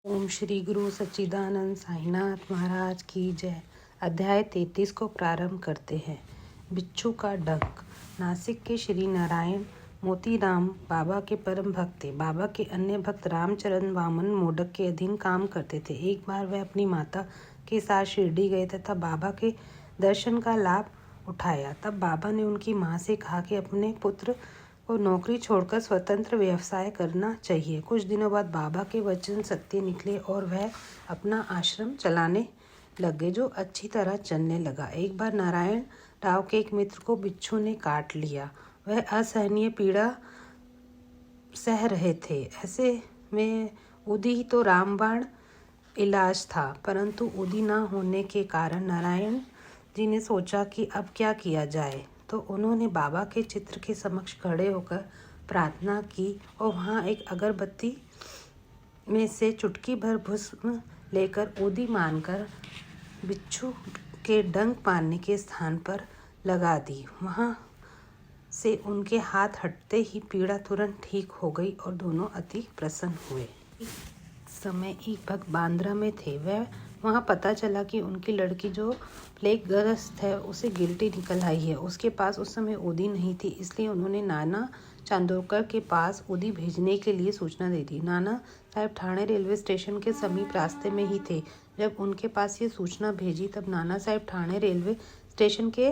ओम श्री गुरु सच्चिदानंद साईनाथ महाराज की जय। अध्याय 33 को प्रारंभ करते हैं। बिच्छू का डंक। नासिक के श्री नारायण मोतीराम बाबा के परम भक्त थे। बाबा के अन्य भक्त रामचरण वामन मोडक के अधीन काम करते थे। एक बार वह अपनी माता के साथ शिरडी गए तथा बाबा के दर्शन का लाभ उठाया। तब बाबा ने उनकी माँ से कहा कि अपने पुत्र को नौकरी छोड़कर स्वतंत्र व्यवसाय करना चाहिए। कुछ दिनों बाद बाबा के वचन सत्य निकले और वह अपना आश्रम चलाने लग गए, जो अच्छी तरह चलने लगा। एक बार नारायण राव के एक मित्र को बिच्छू ने काट लिया। वह असहनीय पीड़ा सह रहे थे। ऐसे में उदी तो रामबाण इलाज था, परंतु उदी न होने के कारण नारायण जी ने सोचा कि अब क्या किया जाए। तो उन्होंने बाबा के चित्र के समक्ष खड़े होकर प्रार्थना की और वहाँ एक अगरबत्ती में से चुटकी भर भस्म लेकर उदी मानकर बिच्छू के डंक मारने के स्थान पर लगा दी। वहाँ से उनके हाथ हटते ही पीड़ा तुरंत ठीक हो गई और दोनों अति प्रसन्न हुए। समय एक भक्त बांद्रा में थे। वह वहाँ पता चला कि उनकी लड़की जो प्लेग ग्रस्त है उसे गिल्टी निकल आई है। उसके पास उस समय उदी नहीं थी, इसलिए उन्होंने नाना चांदोरकर के पास उदी भेजने के लिए सूचना दे दी। नाना साहब ठाणे रेलवे स्टेशन के समीप रास्ते में ही थे। जब उनके पास ये सूचना भेजी तब नाना साहब ठाणे रेलवे स्टेशन के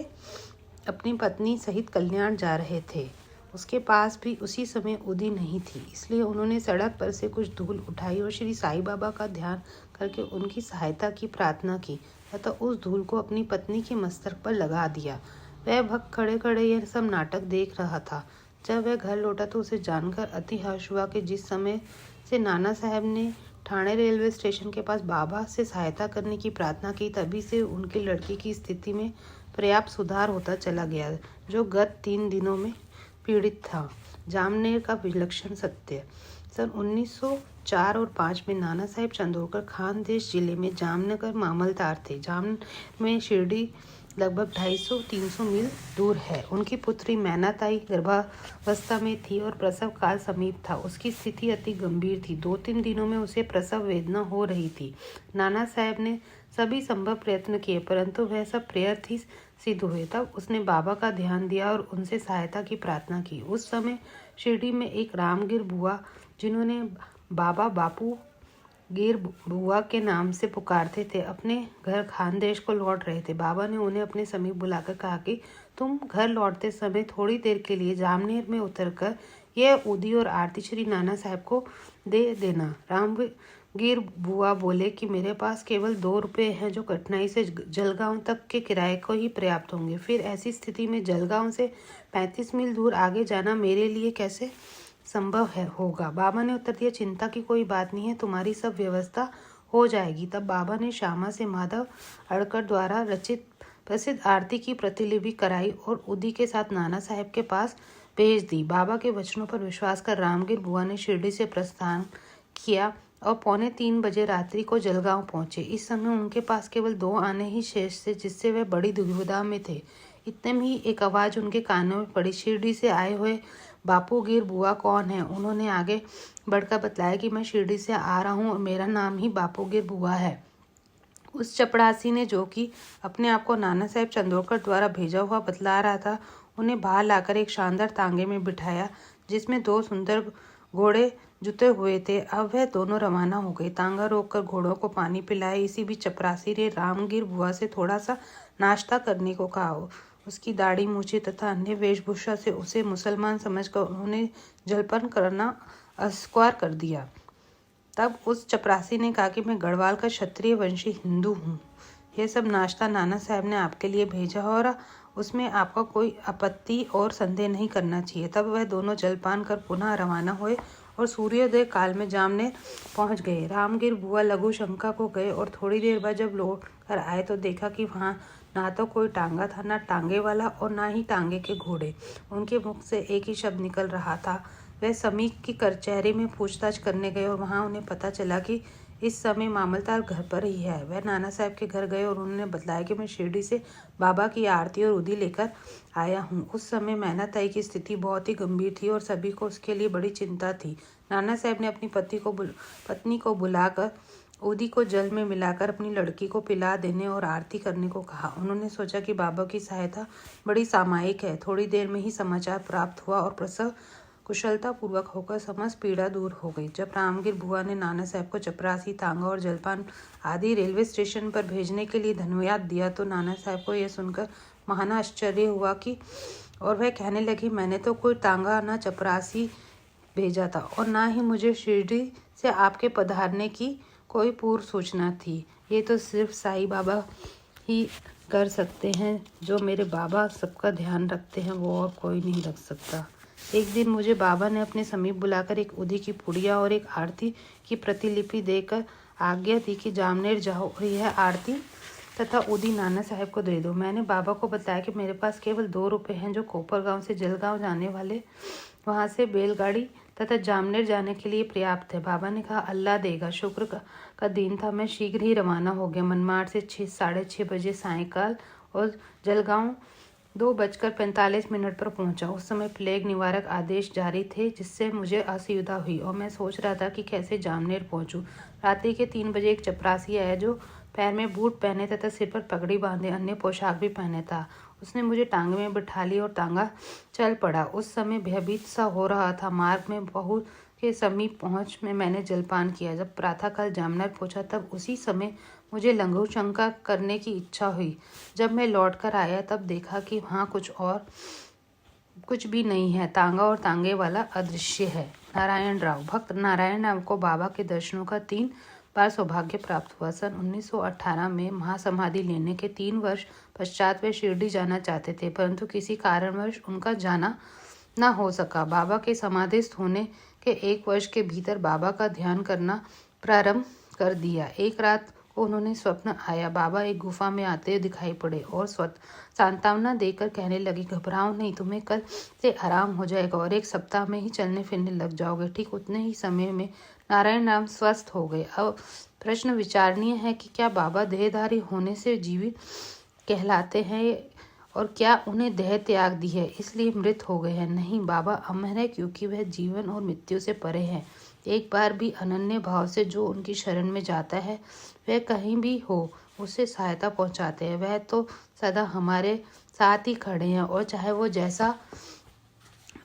अपनी पत्नी सहित कल्याण जा रहे थे। उसके पास भी उसी समय उदी नहीं थी, इसलिए उन्होंने सड़क पर से कुछ धूल उठाई और श्री साईं बाबा का ध्यान करके उनकी सहायता की प्रार्थना की तथा उस धूल को अपनी पत्नी के मस्तक पर लगा दिया। वह भक्त खड़े खड़े यह सब नाटक देख रहा था। जब वह घर लौटा तो उसे जानकर अति हर्ष हुआ कि जिस समय से नाना साहब ने ठाणे रेलवे स्टेशन के पास बाबा से सहायता करने की प्रार्थना की, तभी से उनकी लड़की की स्थिति में पर्याप्त सुधार होता चला गया, जो गत 3 दिनों में पीड़ित था। जामनेर का विलक्षण सत्य। सन 1904 और 5 में नाना साहब चंदोरकर खानदेश जिले में जामनगर मामलदार थे। जामनेर में शिरडी लगभग 250-300 मील दूर है। उनकी पुत्री मैनाताई गर्भावस्था में थी और प्रसव काल समीप था। उसकी स्थिति अति गंभीर थी। 2-3 दिनों में उसे प्रसव वेदना हो रही थी। नाना साहब ने सभी संभव प्रयत्न किए, परंतु वह सब व्यर्थ ही सिद्ध हुए। तब उसने बाबा का ध्यान दिया और उनसे सहायता की प्रार्थना की। उस समय शिरडी में एक रामगिर बुआ, जिन्होंने बाबा बापू गिर बुआ के नाम से पुकारते थे, अपने घर खानदेश को लौट रहे थे। बाबा ने उन्हें अपने समीप बुलाकर कहा कि तुम घर लौटते समय थोड़ी देर के लिए जामनेर में उतरकर यह उदी और आरती श्री नाना साहब को दे देना। रामगिर बुआ बोले कि मेरे पास केवल 2 रुपये हैं, जो कठिनाई से जलगांव तक के किराए को ही पर्याप्त होंगे। फिर ऐसी स्थिति में जलगांव से 35 मील दूर आगे जाना मेरे लिए कैसे संभव होगा। बाबा ने उत्तर दिया, चिंता की कोई बात नहीं है, तुम्हारी सब व्यवस्था हो जाएगी। तब बाबा ने श्यामा से माधव अड़कर द्वारा रचित प्रसिद्ध आरती की प्रतिलिपि कराई और उदी के साथ नाना साहब के पास भेज दी। बाबा के वचनों पर विश्वास कर रामगिर बुआ ने शिरडी से प्रस्थान किया और 2:45 बजे रात्रि को जलगांव पहुंचे। इस समय उनके पास केवल 2 आने ही शेष थे, जिससे वे बड़ी दुविधा में थे। इतने में ही एक आवाज उनके कानों में पड़ी, शिरडी से आए हुए बापू गिर बुआ कौन है? उन्होंने आगे बढ़कर बतलाया कि मैं शिरडी से आ रहा हूँ और मेरा नाम ही बापू गिर बुआ है। उस चपड़ासी ने, जो कि अपने आप को नाना साहब चंदोरकर द्वारा भेजा हुआ बतला रहा था, उन्हें बाहर लाकर एक शानदार तांगे में बिठाया, जिसमें 2 सुंदर घोड़े जुते हुए थे। अब वह दोनों रवाना हो गए। तांगा रोककर घोड़ों को पानी पिलाया। इसी बीच चपरासी ने रामगिर बुआ से थोड़ा सा नाश्ता करने को कहा। उसकी दाढ़ी मूछी तथा अन्य वेशभूषा से उसे मुसलमान समझकर उन्होंने जलपन करना अस्वीकार कर दिया। तब उस चपरासी ने कहा कि मैं गढ़वाल का क्षत्रिय वंशी हिंदू हूँ। यह सब नाश्ता नाना साहब ने आपके लिए भेजा और उसमें आपका कोई आपत्ति और संदेह नहीं करना चाहिए। तब वह दोनों जलपान कर पुनः रवाना हुए और सूर्योदय काल में जामनेर पहुंच गए। रामगिर बुआ लघु शंका को गए और थोड़ी देर बाद जब लौट कर आए तो देखा कि वहाँ ना तो कोई टांगा था, ना टांगे वाला और ना ही टांगे के घोड़े। उनके मुख से एक ही शब्द निकल रहा था। वह समीप की कचहरी में पूछताछ करने गए और वहाँ उन्हें पता चला कि इस समय मामलतार घर पर ही है। वह नाना साहब के घर गए और उन्होंने बताया कि मैं शिरडी से बाबा की आरती और उदी लेकर आया हूँ। उस समय मैना ताई की स्थिति बहुत ही गंभीर थी और सभी को उसके लिए बड़ी चिंता थी। नाना साहब ने अपनी पत्नी को बुलाकर उदी को जल में मिलाकर अपनी लड़की को पिला देने और आरती करने को कहा। उन्होंने सोचा कि बाबा की सहायता बड़ी सामयिक है। थोड़ी देर में ही समाचार प्राप्त हुआ और प्रसव कुशलतापूर्वक होकर समस्त पीड़ा दूर हो गई। जब रामगिर बुआ ने नाना साहब को चपरासी, तांगा और जलपान आदि रेलवे स्टेशन पर भेजने के लिए धन्यवाद दिया तो नाना साहब को यह सुनकर महाना आश्चर्य हुआ और वह कहने लगी, मैंने तो कोई तांगा न चपरासी भेजा था और ना ही मुझे शिरडी से आपके पधारने की कोई पूर्व सूचना थी। ये तो सिर्फ साईं बाबा ही कर सकते हैं। जो मेरे बाबा सबका ध्यान रखते हैं वो और कोई नहीं रख सकता। एक दिन मुझे बाबा ने अपने समीप बुलाकर एक उदी की पुड़िया और एक आरती की प्रतिलिपि देकर आज्ञा दी कि जामनेर जाओ और यह आरती तथा उदी नाना साहब को दे दो। मैंने बाबा को बताया कि मेरे पास केवल 2 रुपये हैं जो कोपरगांव से जलगांव जाने वाले वहां से बैलगाड़ी तथा जामनेर जाने के लिए पर्याप्त है। बाबा ने कहा, अल्लाह देगा। शुक्र का दिन था। मैं शीघ्र ही रवाना हो गया। मनमाड़ से 6-6:30 बजे सायंकाल और जलगांव 2:45 पर पहुंचा। उस समय प्लेग निवारक आदेश जारी थे जिससे मुझे असुविधा हुई और मैं सोच रहा था कि कैसे जामनेर पहुंचूं। रात्रि के 3 बजे एक चपरासी आया जो पैर में बूट पहने तथा सिर पर पगड़ी बांधे अन्य पोशाक भी पहने था। उसने मुझे टांगे में बिठा ली और टांगा चल पड़ा। उस समय भयभीत सा हो रहा था। मार्ग में बहू के समीप पहुंच में मैंने जलपान किया। जब प्रातःकाल जामनेर पहुंचा तब उसी समय मुझे लघु शंका करने की इच्छा हुई। जब मैं लौटकर आया तब देखा कि वहाँ कुछ भी नहीं है। तांगा और तांगे वाला अदृश्य है। नारायण राव। भक्त नारायण राव को बाबा के दर्शनों का 3 बार सौभाग्य प्राप्त हुआ। सन 1918 में महासमाधि लेने के 3 वर्ष पश्चात वे शिरडी जाना चाहते थे, परंतु किसी कारणवश उनका जाना न हो सका। बाबा के समाधिस्थ होने के 1 वर्ष के भीतर बाबा का ध्यान करना प्रारंभ कर दिया। एक रात को उन्होंने स्वप्न आया। बाबा एक गुफा में आते दिखाई पड़े और सांत्वना देकर कहने लगी, घबराओ नहीं, तुम्हें कल से आराम हो जाएगा और 1 सप्ताह में ही चलने फिरने लग जाओगे। ठीक उतने ही समय में नारायण राव स्वस्थ हो गए। अब प्रश्न विचारणीय है कि क्या बाबा देहधारी होने से जीवित कहलाते हैं और क्या उन्हें देह त्याग दी है इसलिए मृत हो गए हैं? नहीं, बाबा अमर है क्योंकि वह जीवन और मृत्यु से परे हैं। एक बार भी अनन्य भाव से जो उनकी शरण में जाता है वह कहीं भी हो उसे सहायता पहुंचाते हैं। वह तो सदा हमारे साथ ही खड़े हैं और चाहे वो जैसा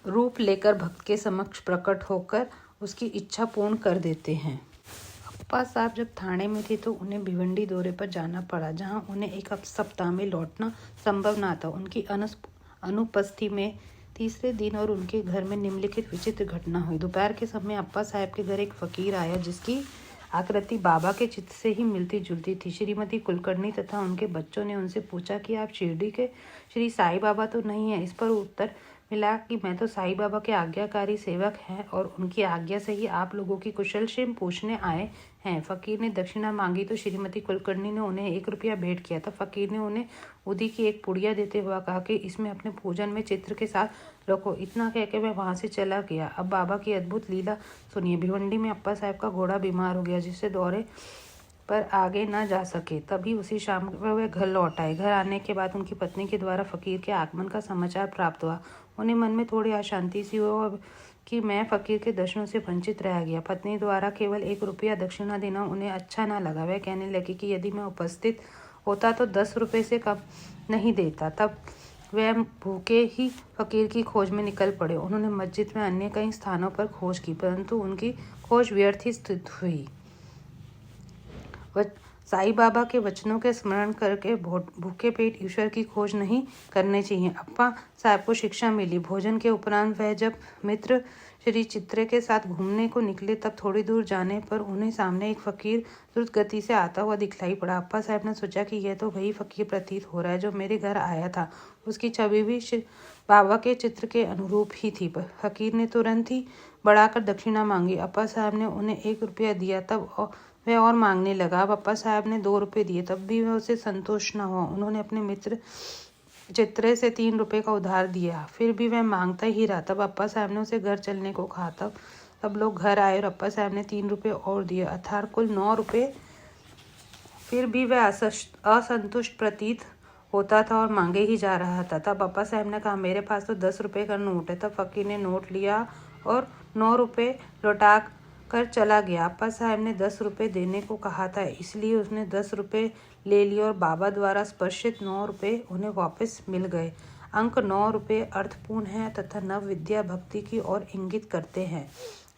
रूप लेकर भक्त के समक्ष प्रकट होकर उसकी इच्छा पूर्ण कर देते हैं। अप्पा साहब जब थाने में थे तो उन्हें भिवंडी दौरे पर जाना पड़ा, जहां उन्हें 1 सप्ताह में लौटना संभव न था। उनकी अनुपस्थिति में तीसरे दिन और उनके घर में निम्नलिखित विचित्र घटना हुई। दोपहर के समय अप्पा साहब के घर एक फकीर आया जिसकी आकृति बाबा के चित्र से ही मिलती जुलती थी। श्रीमती कुलकर्णी तथा उनके बच्चों ने उनसे पूछा कि आप शिरडी के श्री साईं बाबा तो नहीं है? इस पर उत्तर मिला कि मैं तो साईं बाबा के आज्ञाकारी सेवक हैं और उनकी आज्ञा से ही आप लोगों की कुशल क्षेम पूछने आए हैं। फकीर ने दक्षिणा मांगी तो श्रीमती कुलकर्णी ने उन्हें 1 रुपया भेंट किया। तब फकीर ने उन्हें उदी की एक पुड़िया देते हुए कहा कि इसमें अपने पूजन में चित्र के साथ रखो। इतना कहकर वह वहां से चला गया। अब बाबा की अद्भुत लीला सुनिए। भिवंडी में अप्पा साहब का घोड़ा बीमार हो गया जिससे दौरे पर आगे न जा सके। तभी उसी शाम वह घर लौट आए। घर आने के बाद उनकी पत्नी के द्वारा फकीर के आगमन का समाचार प्राप्त हुआ। उन्हें मन में थोड़ी अशांति सी हुई और कि मैं फकीर के दर्शनों से वंचित रह गया। पत्नी द्वारा केवल 1 रुपया दक्षिणा देना उन्हें अच्छा न लगा। वह कहने लगी कि यदि मैं उपस्थित होता तो 10 रुपये से कम नहीं देता। तब वह भूखे ही फकीर की खोज में निकल पड़े। उन्होंने मस्जिद में अन्य कई स्थानों पर खोज की, परंतु उनकी खोज व्यर्थ ही स्थित हुई। साईं बाबा के वचनों के स्मरण करके भूखे पेट ईश्वर की खोज नहीं करनी चाहिए। अप्पा साहब को शिक्षा मिली। भोजन के उपरांत वह जब मित्र श्री चित्रे के साथ घूमने को निकले तब थोड़ी दूर जाने पर उन्हें सामने एक फकीर द्रुत गति से आता हुआ दिखलाई पड़ा। अप्पा साहब ने सोचा कि यह तो वही फकीर प्रतीत हो रहा है जो मेरे घर आया था। उसकी छवि भी बाबा के चित्र के अनुरूप ही थी। फकीर ने तुरंत ही बढ़ाकर दक्षिणा मांगी। अप्पा साहब ने उन्हें 1 रुपया दिया। तब वह और मांगने लगा। अब अप्पा साहब ने 2 रुपये दिए, तब भी वह उसे संतोष न हुआ। उन्होंने अपने मित्र चित्रे से 3 रुपये का उधार दिया, फिर भी वह मांगता ही रहा। तब अप्पा साहब ने उसे घर चलने को कहा। तब तब लोग घर आए और अप्पा साहब ने 3 रुपये और दिए, अर्थात कुल 9 रुपये। फिर भी वह असंतुष्ट प्रतीत होता था और मांगे ही जा रहा था। तब अप्पा साहब ने कहा, मेरे पास तो 10 रुपये का नोट है। तब फकीर ने नोट लिया और 9 रुपये लौटा कर चला गया। अप्पा साहब ने 10 रुपये देने को कहा था, इसलिए उसने 10 रुपये ले लिए और बाबा द्वारा स्पर्शित 9 रुपये उन्हें वापस मिल गए। अंक 9 रुपये अर्थपूर्ण है तथा नव विद्या भक्ति की ओर इंगित करते हैं।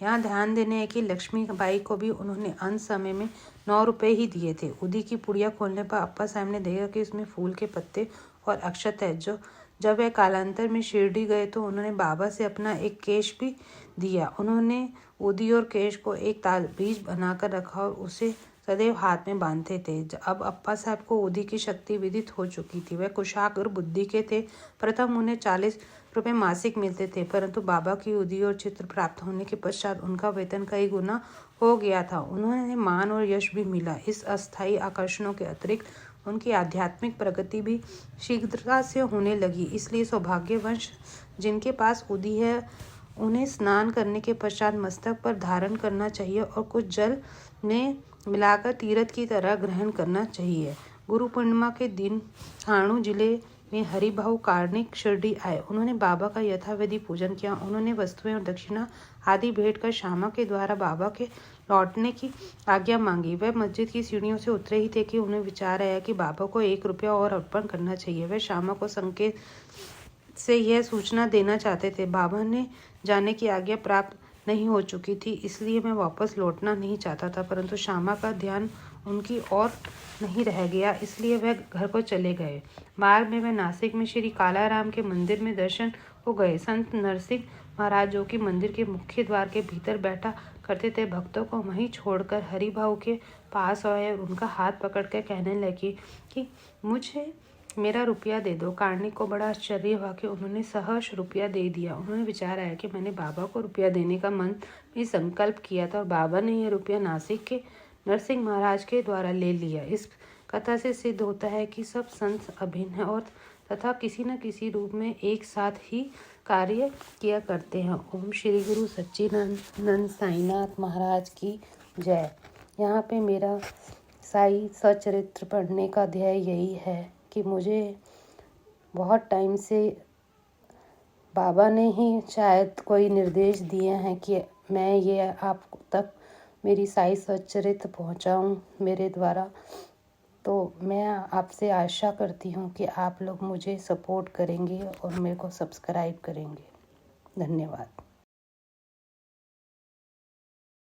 यहाँ ध्यान देने है कि लक्ष्मीबाई को भी उन्होंने अंत समय में 9 रुपये ही दिए थे। उदी की पुड़िया खोलने पर अप्पा साहब ने देखा कि उसमें फूल के पत्ते और अक्षत है। जब वह कालांतर में शिरडी गए तो उन्होंने बाबा से अपना एक केश भी दिया। उन्होंने उदी और केश को एक ताबीज बनाकर रखा और उसे सदैव हाथ में बांधते थे। अब अप्पा साहब को उदी की शक्ति विदित हो चुकी थी। वह कुशाग्र बुद्धि के थे। प्रथम उन्हें 40 रुपये मासिक मिलते थे, परंतु बाबा की उदी और चित्र प्राप्त होने के पश्चात उनका वेतन कई गुना हो गया था। उन्हें मान और यश भी मिला। इस अस्थायी आकर्षणों के अतिरिक्त उनकी आध्यात्मिक प्रगति भी शीघ्रता से होने लगी। इसलिए सौभाग्यवश जिनके पास उदी है उन्हें स्नान करने के पश्चात मस्तक पर धारण करना चाहिए और कुछ जल में मिलाकर तीर्थ की तरह ग्रहण करना चाहिए। गुरु पूर्णिमा के दिन ठाणु जिले में हरिभाऊ कार्णिक शिरडी आए। उन्होंने बाबा का यथाविधि पूजन किया। उन्होंने वस्तुएं और दक्षिणा आदि भेंट कर श्यामा के द्वारा बाबा के लौटने की आज्ञा मांगी। वह मस्जिद की सीढ़ियों से उतरे ही थे कि उन्हें विचार आया कि बाबा को 1 रुपया और अर्पण करना चाहिए। वह श्यामा को संकेत से यह सूचना देना चाहते थे। बाबा ने जाने की आज्ञा प्राप्त नहीं हो चुकी थी, इसलिए मैं वापस लौटना नहीं चाहता था, परंतु श्यामा का ध्यान उनकी ओर नहीं रह गया, इसलिए वह घर को चले गए। मार्ग में वह नासिक में श्री कालाराम के मंदिर में दर्शन हो गए। संत नरसिंह महाराज, जो कि मंदिर के मुख्य द्वार के भीतर बैठा करते थे, भक्तों को वहीं छोड़कर हरिभाऊ के पास आए और उनका हाथ पकड़कर कहने लगे कि मुझे मेरा रुपया दे दो। कार्णिक को बड़ा आश्चर्य हुआ कि उन्होंने सहर्ष रुपया दे दिया। उन्होंने विचार आया कि मैंने बाबा को रुपया देने का मन में संकल्प किया था और बाबा ने यह रुपया नासिक के नरसिंह महाराज के द्वारा ले लिया। इस कथा से सिद्ध होता है कि सब संत अभिन्न है और तथा किसी न किसी रूप में एक साथ ही कार्य किया करते हैं। ओम श्री गुरु सच्चिदानंद साईनाथ महाराज की जय। यहाँ पे मेरा साई सचरित्र पढ़ने का ध्येय यही है कि मुझे बहुत टाइम से बाबा ने ही शायद कोई निर्देश दिए हैं कि मैं ये आप तक मेरी साई सच्चरित्र पहुंचाऊं मेरे द्वारा। तो मैं आपसे आशा करती हूं कि आप लोग मुझे सपोर्ट करेंगे और मेरे को सब्सक्राइब करेंगे। धन्यवाद।